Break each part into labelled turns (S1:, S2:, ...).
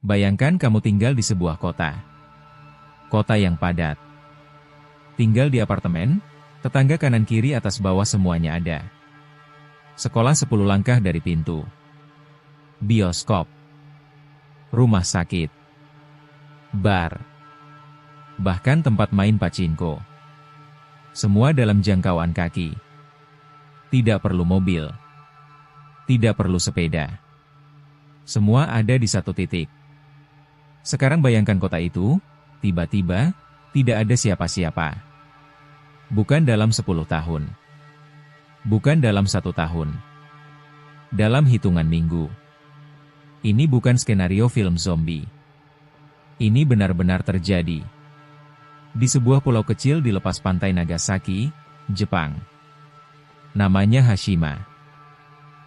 S1: Bayangkan kamu tinggal di sebuah kota. Kota yang padat. Tinggal di apartemen, tetangga kanan kiri atas bawah semuanya ada. Sekolah 10 langkah dari pintu. Bioskop. Rumah sakit. Bar. Bahkan tempat main pachinko. Semua dalam jangkauan kaki. Tidak perlu mobil. Tidak perlu sepeda. Semua ada di satu titik. Sekarang bayangkan kota itu, tiba-tiba, tidak ada siapa-siapa. Bukan dalam 10 tahun. Bukan dalam 1 tahun. Dalam hitungan minggu. Ini bukan skenario film zombie. Ini benar-benar terjadi. Di sebuah pulau kecil di lepas pantai Nagasaki, Jepang. Namanya Hashima.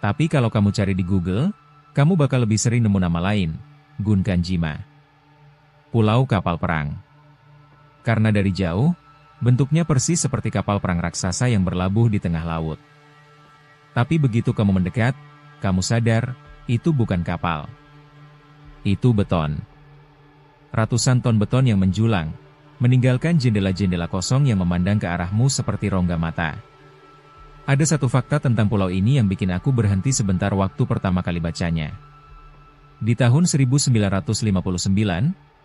S1: Tapi kalau kamu cari di Google, kamu bakal lebih sering nemu nama lain, Gunkanjima. Pulau kapal perang. Karena dari jauh, bentuknya persis seperti kapal perang raksasa yang berlabuh di tengah laut. Tapi begitu kamu mendekat, kamu sadar, itu bukan kapal. Itu beton. Ratusan ton beton yang menjulang, meninggalkan jendela-jendela kosong yang memandang ke arahmu seperti rongga mata. Ada satu fakta tentang pulau ini yang bikin aku berhenti sebentar waktu pertama kali bacanya. Di tahun 1959,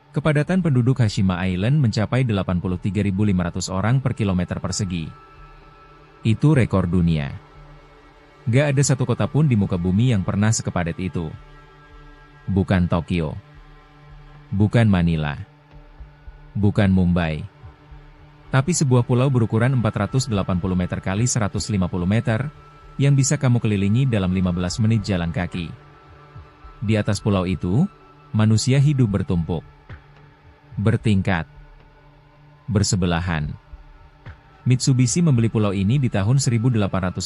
S1: kepadatan penduduk Hashima Island mencapai 83.500 orang per kilometer persegi. Itu rekor dunia. Gak ada satu kota pun di muka bumi yang pernah sekepadat itu. Bukan Tokyo. Bukan Manila. Bukan Mumbai. Tapi sebuah pulau berukuran 480 meter kali 150 meter, yang bisa kamu kelilingi dalam 15 menit jalan kaki. Di atas pulau itu, manusia hidup bertumpuk. Bertingkat. Bersebelahan. Mitsubishi membeli pulau ini di tahun 1890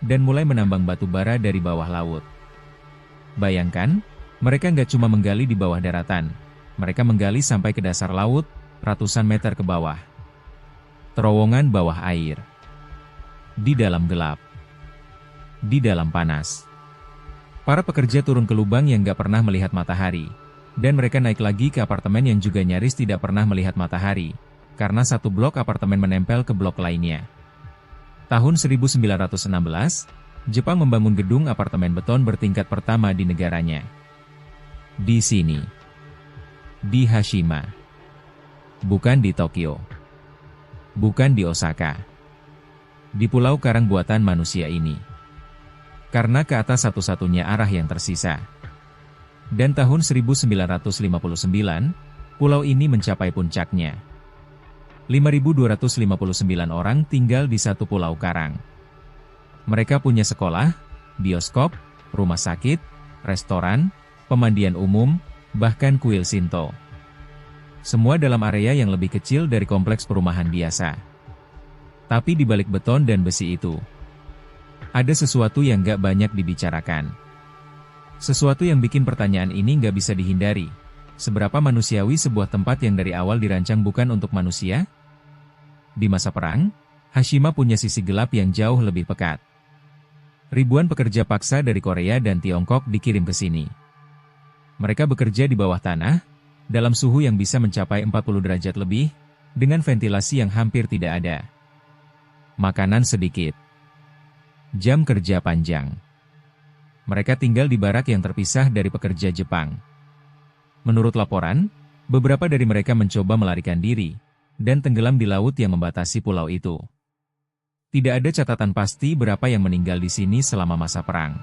S1: dan mulai menambang batu bara dari bawah laut. Bayangkan, mereka nggak cuma menggali di bawah daratan, mereka menggali sampai ke dasar laut, ratusan meter ke bawah. Terowongan bawah air. Di dalam gelap. Di dalam panas. Para pekerja turun ke lubang yang nggak pernah melihat matahari. Dan mereka naik lagi ke apartemen yang juga nyaris tidak pernah melihat matahari, karena satu blok apartemen menempel ke blok lainnya. Tahun 1916, Jepang membangun gedung apartemen beton bertingkat pertama di negaranya. Di sini. Di Hashima. Bukan di Tokyo. Bukan di Osaka. Di pulau karang buatan manusia ini. Karena ke atas satu-satunya arah yang tersisa. Dan tahun 1959, pulau ini mencapai puncaknya. 5.259 orang tinggal di satu pulau karang. Mereka punya sekolah, bioskop, rumah sakit, restoran, pemandian umum, bahkan kuil Shinto. Semua dalam area yang lebih kecil dari kompleks perumahan biasa. Tapi di balik beton dan besi itu, ada sesuatu yang gak banyak dibicarakan. Sesuatu yang bikin pertanyaan ini nggak bisa dihindari. Seberapa manusiawi sebuah tempat yang dari awal dirancang bukan untuk manusia? Di masa perang, Hashima punya sisi gelap yang jauh lebih pekat. Ribuan pekerja paksa dari Korea dan Tiongkok dikirim ke sini. Mereka bekerja di bawah tanah, dalam suhu yang bisa mencapai 40 derajat lebih, dengan ventilasi yang hampir tidak ada. Makanan sedikit. Jam kerja panjang. Mereka tinggal di barak yang terpisah dari pekerja Jepang. Menurut laporan, beberapa dari mereka mencoba melarikan diri, dan tenggelam di laut yang membatasi pulau itu. Tidak ada catatan pasti berapa yang meninggal di sini selama masa perang.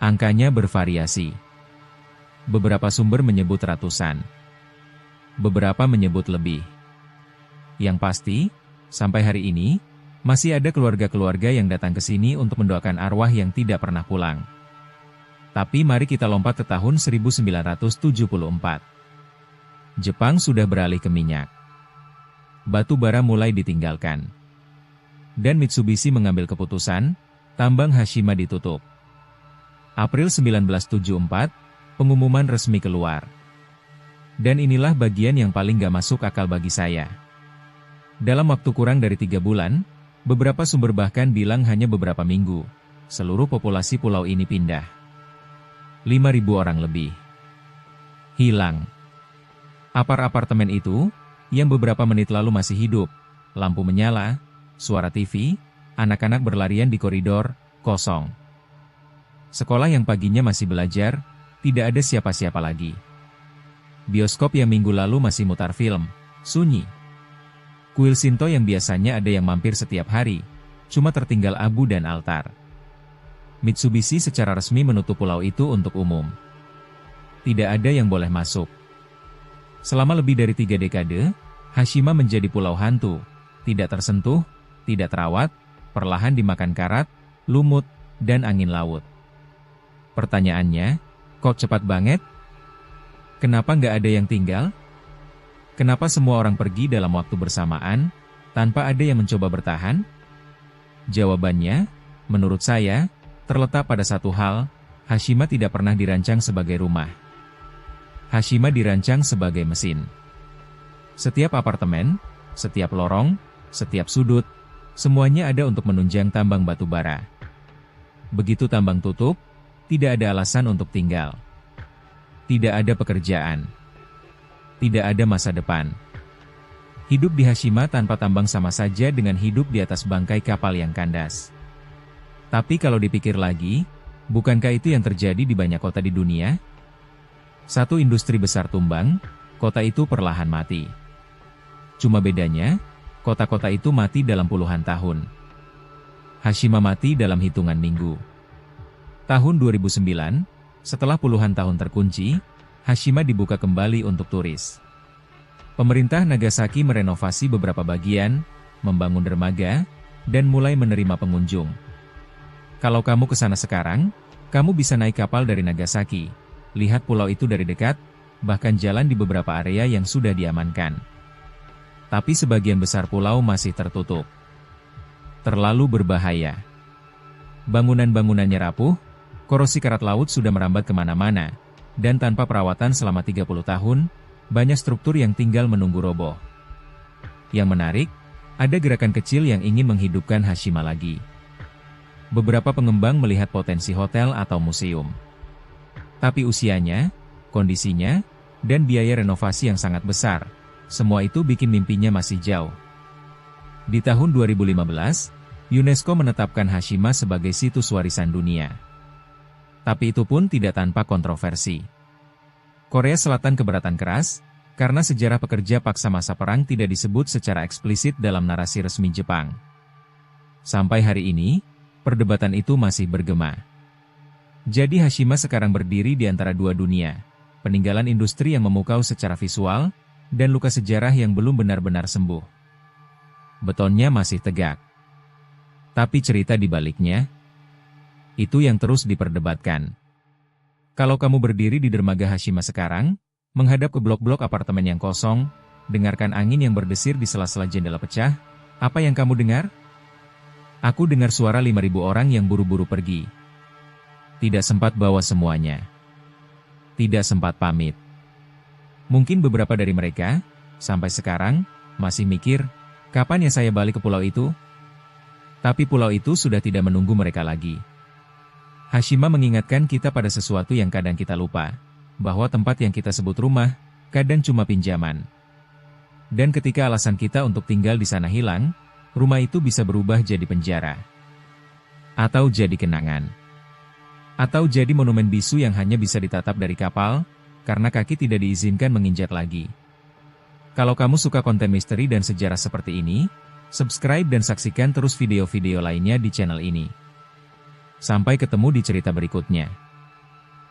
S1: Angkanya bervariasi. Beberapa sumber menyebut ratusan. Beberapa menyebut lebih. Yang pasti, sampai hari ini, masih ada keluarga-keluarga yang datang ke sini untuk mendoakan arwah yang tidak pernah pulang. Tapi mari kita lompat ke tahun 1974. Jepang sudah beralih ke minyak. Batu bara mulai ditinggalkan. Dan Mitsubishi mengambil keputusan, tambang Hashima ditutup. April 1974, pengumuman resmi keluar. Dan inilah bagian yang paling gak masuk akal bagi saya. Dalam waktu kurang dari 3 bulan, beberapa sumber bahkan bilang hanya beberapa minggu, seluruh populasi pulau ini pindah. 5.000 orang lebih. hilang. Apartemen itu, yang beberapa menit lalu masih hidup, lampu menyala, suara TV, anak-anak berlarian di koridor, kosong. Sekolah yang paginya masih belajar, tidak ada siapa-siapa lagi. Bioskop yang minggu lalu masih mutar film, sunyi. Kuil Shinto yang biasanya ada yang mampir setiap hari, cuma tertinggal abu dan altar. Mitsubishi secara resmi menutup pulau itu untuk umum. Tidak ada yang boleh masuk. Selama lebih dari 3 dekade, Hashima menjadi pulau hantu, tidak tersentuh, tidak terawat, perlahan dimakan karat, lumut, dan angin laut. Pertanyaannya, kok cepat banget? Kenapa nggak ada yang tinggal? Kenapa semua orang pergi dalam waktu bersamaan, tanpa ada yang mencoba bertahan? Jawabannya, menurut saya, terletak pada satu hal, Hashima tidak pernah dirancang sebagai rumah. Hashima dirancang sebagai mesin. Setiap apartemen, setiap lorong, setiap sudut, semuanya ada untuk menunjang tambang batu bara. Begitu tambang tutup, tidak ada alasan untuk tinggal. Tidak ada pekerjaan. Tidak ada masa depan. Hidup di Hashima tanpa tambang sama saja dengan hidup di atas bangkai kapal yang kandas. Tapi kalau dipikir lagi, bukankah itu yang terjadi di banyak kota di dunia? Satu industri besar tumbang, kota itu perlahan mati. Cuma bedanya, kota-kota itu mati dalam puluhan tahun. Hashima mati dalam hitungan minggu. Tahun 2009, setelah puluhan tahun terkunci, Hashima dibuka kembali untuk turis. Pemerintah Nagasaki merenovasi beberapa bagian, membangun dermaga, dan mulai menerima pengunjung. Kalau kamu ke sana sekarang, kamu bisa naik kapal dari Nagasaki, lihat pulau itu dari dekat, bahkan jalan di beberapa area yang sudah diamankan. Tapi sebagian besar pulau masih tertutup. Terlalu berbahaya. Bangunan-bangunannya rapuh, korosi karat laut sudah merambat kemana-mana, dan tanpa perawatan selama 30 tahun, banyak struktur yang tinggal menunggu roboh. Yang menarik, ada gerakan kecil yang ingin menghidupkan Hashima lagi. Beberapa pengembang melihat potensi hotel atau museum. Tapi usianya, kondisinya, dan biaya renovasi yang sangat besar, semua itu bikin mimpinya masih jauh. Di tahun 2015, UNESCO menetapkan Hashima sebagai situs warisan dunia. Tapi itu pun tidak tanpa kontroversi. Korea Selatan keberatan keras, karena sejarah pekerja paksa masa perang tidak disebut secara eksplisit dalam narasi resmi Jepang. Sampai hari ini, perdebatan itu masih bergema. Jadi Hashima sekarang berdiri di antara dua dunia, peninggalan industri yang memukau secara visual, dan luka sejarah yang belum benar-benar sembuh. Betonnya masih tegak. Tapi cerita di baliknya, itu yang terus diperdebatkan. Kalau kamu berdiri di dermaga Hashima sekarang, menghadap ke blok-blok apartemen yang kosong, dengarkan angin yang berdesir di sela-sela jendela pecah, apa yang kamu dengar? Aku dengar suara 5.000 orang yang buru-buru pergi. Tidak sempat bawa semuanya. Tidak sempat pamit. Mungkin beberapa dari mereka, sampai sekarang, masih mikir, kapan ya saya balik ke pulau itu? Tapi pulau itu sudah tidak menunggu mereka lagi. Hashima mengingatkan kita pada sesuatu yang kadang kita lupa, bahwa tempat yang kita sebut rumah, kadang cuma pinjaman. Dan ketika alasan kita untuk tinggal di sana hilang, rumah itu bisa berubah jadi penjara. Atau jadi kenangan. Atau jadi monumen bisu yang hanya bisa ditatap dari kapal, karena kaki tidak diizinkan menginjak lagi. Kalau kamu suka konten misteri dan sejarah seperti ini, subscribe dan saksikan terus video-video lainnya di channel ini. Sampai ketemu di cerita berikutnya.